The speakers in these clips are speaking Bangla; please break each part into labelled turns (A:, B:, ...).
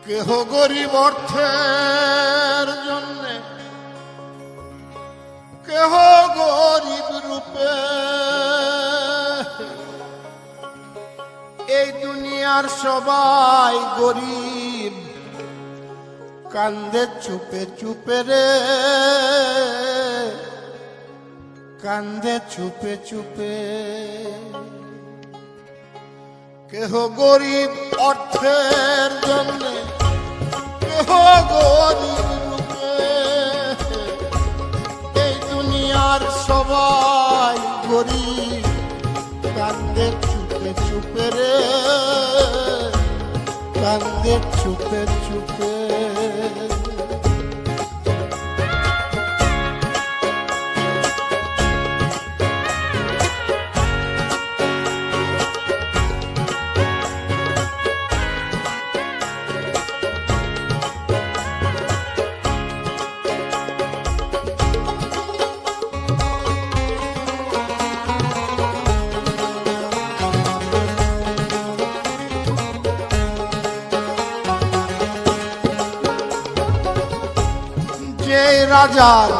A: কেহ গরিব অর্থের জন্যে, কেহ গরিব রূপে, এই দুনিয়ার সবাই গরিব, কান্দে চুপে চুপে রে, কান্দে চুপে চুপে। কেহ গরিব অর্থের জন্যে, কেহ গরিব রূপে, এই দুনিয়ার সবাই গরিব, কান্দে চুপে চুপে রে, কান্দে চুপে চুপে। যে রাজার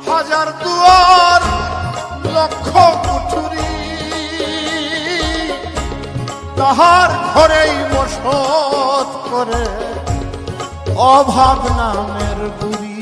A: হাজার দুয়ার, লক্ষ কুঠুরি, তাহার ঘরেই বসত করে অভাব নামের বুড়ি।